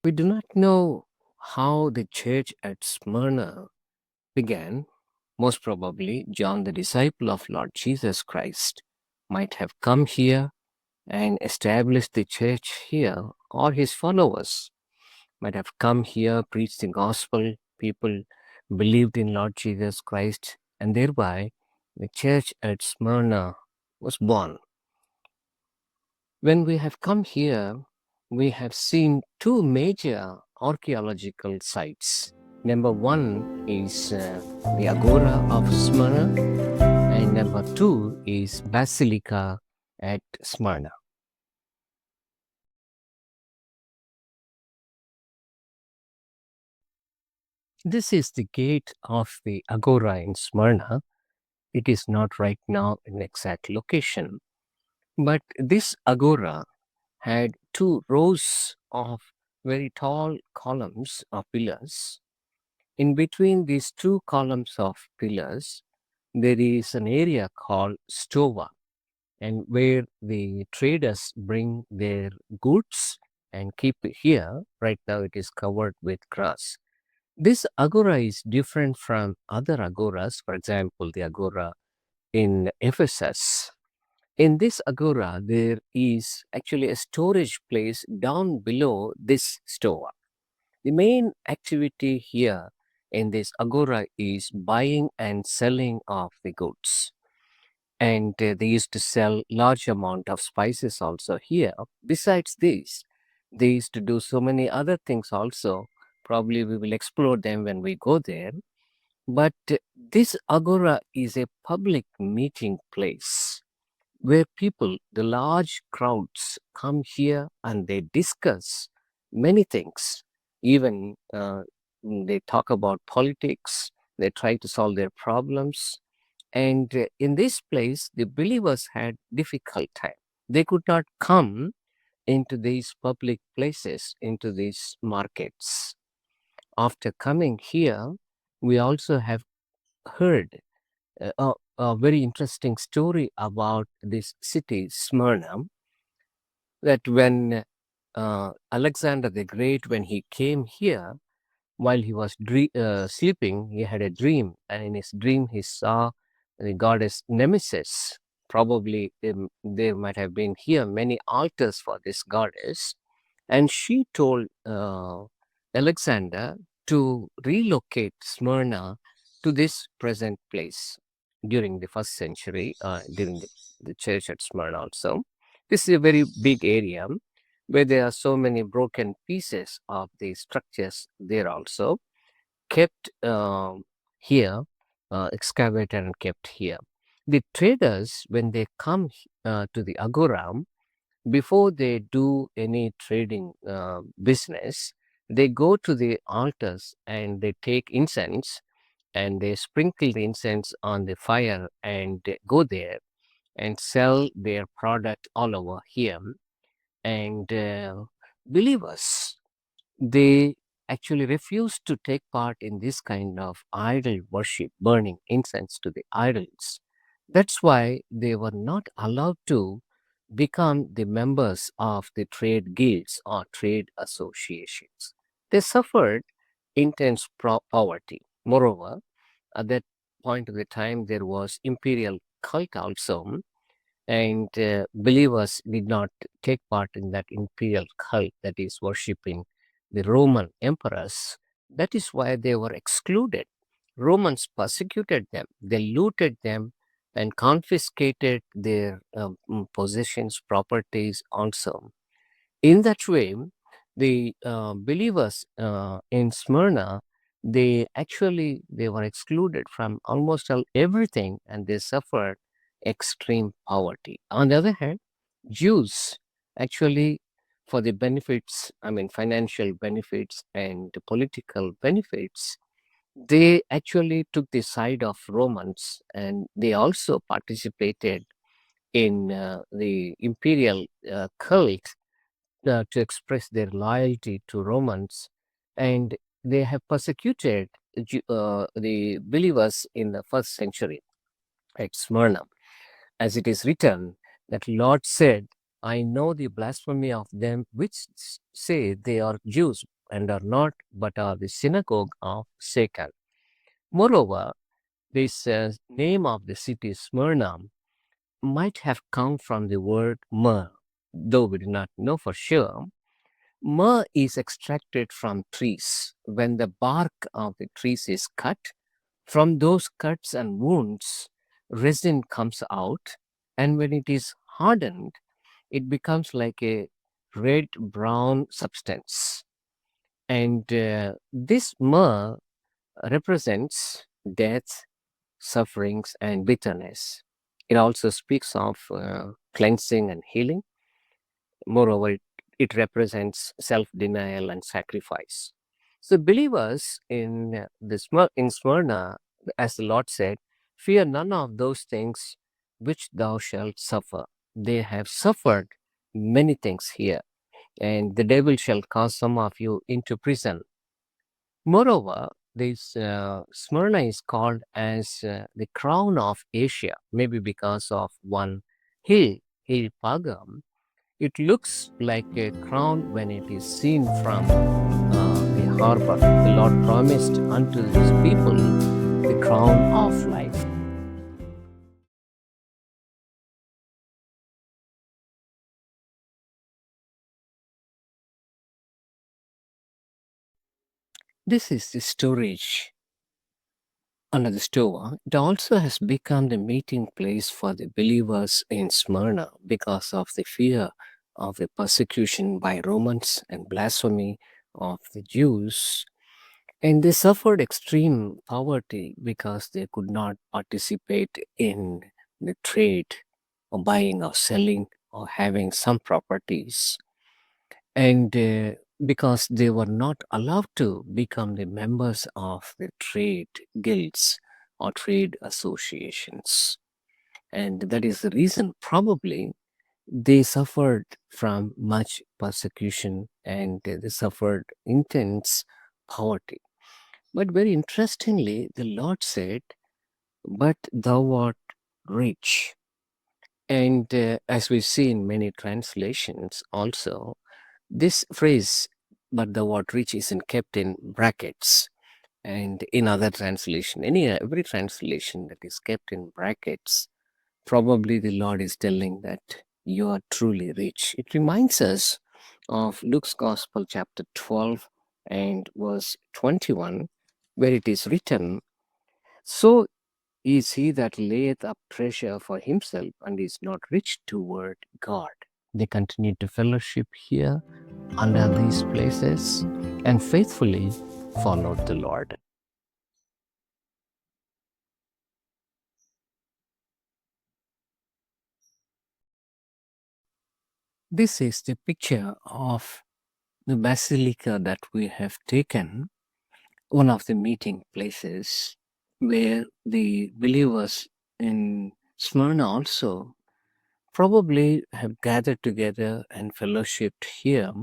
We do not know how the church at Smyrna began. Most probably, John, the disciple of Lord Jesus Christ, might have come here and established the church here, or his followers might have come here, preached the gospel. People believed in Lord Jesus Christ, and thereby the church at Smyrna was born. When we have come here, we have seen two major archaeological sites. Number one is the agora of Smyrna, and number two is basilica at Smyrna. This is the gate of the agora in Smyrna. It is not right now an exact location, but this agora had two rows of very tall columns or pillars. In between these two columns of pillars, there is an area called stova, and where the traders bring their goods and keep it here. Right now, it is covered with grass. This agora is different from other agoras. For example, the agora in Ephesus. In this agora, there is actually a storage place down below this stova. The main activity here in this agora is buying and selling of the goods. And they used to sell large amount of spices also here. Besides this, they used to do so many other things also. Probably we will explore them when we go there. But this agora is a public meeting place where people, the large crowds, come here and they discuss many things. Even they talk about politics, they try to solve their problems. And in this place, the believers had difficult time. They could not come into these public places, into these markets. After coming here, we also have heard a very interesting story about this city, Smyrna, that when Alexander the Great, when he came here, while he was sleeping, he had a dream, and in his dream, he saw the goddess Nemesis. Probably there might have been here many altars for this goddess, and she told Alexander to relocate Smyrna to this present place during the first century, during the church at Smyrna also. This is a very big area where there are so many broken pieces of the structures there also kept here, excavated and kept here. The traders, when they come to the agora, before they do any trading business, they go to the altars and they take incense and they sprinkle the incense on the fire and they go there and sell their product all over here. And believers, they actually refuse to take part in this kind of idol worship, burning incense to the idols. That's why they were not allowed to become the members of the trade guilds or trade associations. They suffered intense poverty. Moreover, at that point of the time, there was imperial cult also, and believers did not take part in that imperial cult that is worshipping the Roman emperors. That is why they were excluded. Romans persecuted them, they looted them and confiscated their possessions, properties also. In that way, the believers in Smyrna, they were excluded from almost everything, and they suffered extreme poverty. On the other hand, Jews actually, for the benefits, I mean financial benefits and political benefits, they actually took the side of Romans, and they also participated in the imperial cult to express their loyalty to Romans, and they have persecuted the believers in the first century at Smyrna. As it is written, that Lord said, I know the blasphemy of them which say they are Jews, and are not, but are the synagogue of Satan. Moreover, this name of the city Smyrna might have come from the word myrrh, though we do not know for sure. Myrrh is extracted from trees. When the bark of the trees is cut, from those cuts and wounds, resin comes out, and when it is hardened, it becomes like a red brown substance. And this myrrh represents death, sufferings, and bitterness. It also speaks of cleansing and healing. Moreover, it represents self denial and sacrifice. So, believers in, in Smyrna, as the Lord said, fear none of those things which thou shalt suffer. They have suffered many things here, and the devil shall cast some of you into prison. Moreover, this Smyrna is called as the crown of Asia, maybe because of one hill, Hill Pagam. It looks like a crown when it is seen from the harbor. The Lord promised unto his people the crown of life. This is the storage under the store. It also has become the meeting place for the believers in Smyrna because of the fear of the persecution by Romans and blasphemy of the Jews. And they suffered extreme poverty because they could not participate in the trade or buying or selling or having some properties. And because they were not allowed to become the members of the trade guilds or trade associations. And that is the reason probably they suffered from much persecution and they suffered intense poverty. But very interestingly, the Lord said, but thou art rich. And as we see in many translations also, this phrase, but thou art rich, isn't kept in brackets. And in other translation, every translation that is kept in brackets, probably the Lord is telling that you are truly rich. It reminds us of Luke's Gospel, chapter 12 and verse 21, where it is written, so is he that layeth up treasure for himself and is not rich toward God. They continued to fellowship here under these places and faithfully followed the Lord. This is the picture of the basilica that we have taken, one of the meeting places where the believers in Smyrna also probably have gathered together and fellowshipped here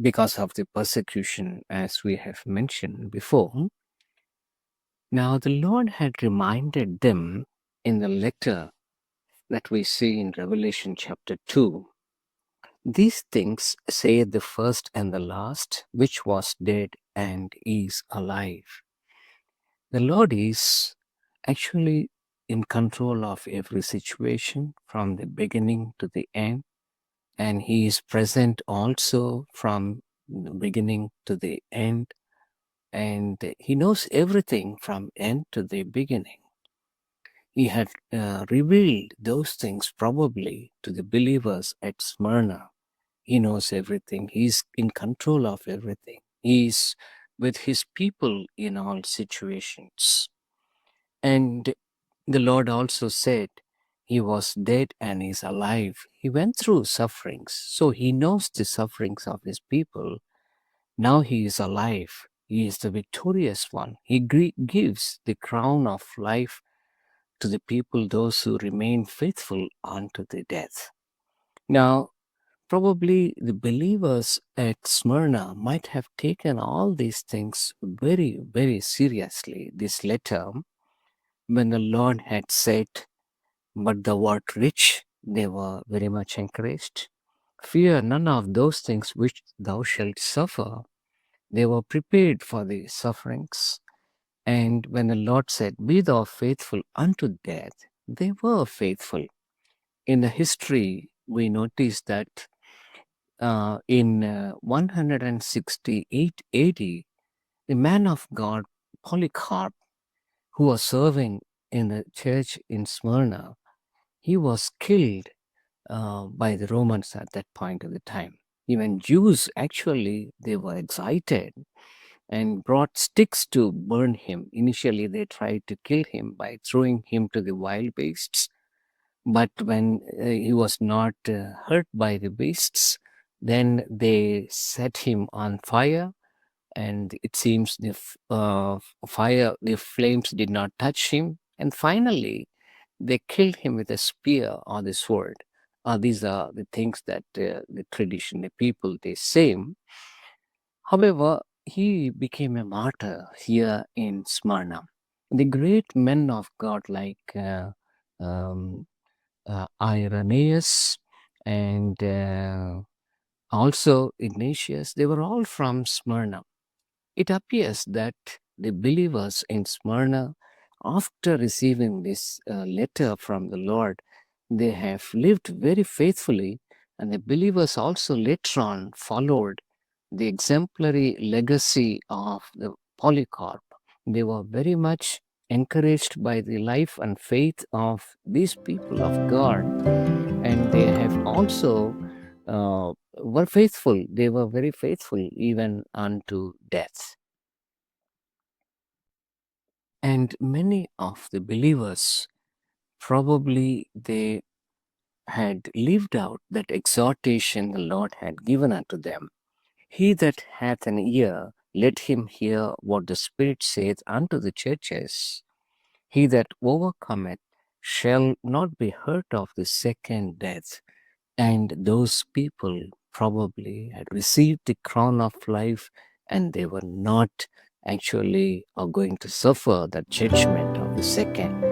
because of the persecution, as we have mentioned before. Now, the Lord had reminded them in the letter that we see in Revelation chapter 2. These things say the first and the last, which was dead and is alive. The Lord is actually in control of every situation from the beginning to the end, and He is present also from the beginning to the end, and He knows everything from end to the beginning. He had revealed those things probably to the believers at Smyrna. He knows everything. He's in control of everything. He's with his people in all situations. And the Lord also said he was dead and is alive. He went through sufferings. So he knows the sufferings of his people. Now he is alive. He is the victorious one. He gives the crown of life to the people, those who remain faithful unto the death. Now, probably the believers at Smyrna might have taken all these things very, very seriously. This letter, when the Lord had said, but thou art rich, they were very much encouraged. Fear none of those things which thou shalt suffer. They were prepared for the sufferings. And when the Lord said, "Be thou faithful unto death," they were faithful. In the history, we notice that in 168 AD, the man of God, Polycarp, who was serving in the church in Smyrna, he was killed by the Romans at that point of the time. Even Jews, actually, they were excited and brought sticks to burn him. Initially, they tried to kill him by throwing him to the wild beasts. But when he was not hurt by the beasts, then they set him on fire, and it seems the flames did not touch him. And finally, they killed him with a spear or the sword. These are the things that the tradition, the people, they say. However, he became a martyr here in Smyrna. The great men of God like um, Irenaeus and also Ignatius, they were all from Smyrna. It appears that the believers in Smyrna, after receiving this letter from the Lord, they have lived very faithfully, and the believers also later on followed the exemplary legacy of the Polycarp. They were very much encouraged by the life and faith of these people of God, and they have also were faithful. They were very faithful even unto death. And many of the believers, probably they had lived out that exhortation the Lord had given unto them. He that hath an ear, let him hear what the Spirit saith unto the churches. He that overcometh shall not be hurt of the second death. And those people probably had received the crown of life, and they were not actually going to suffer the judgment of the second.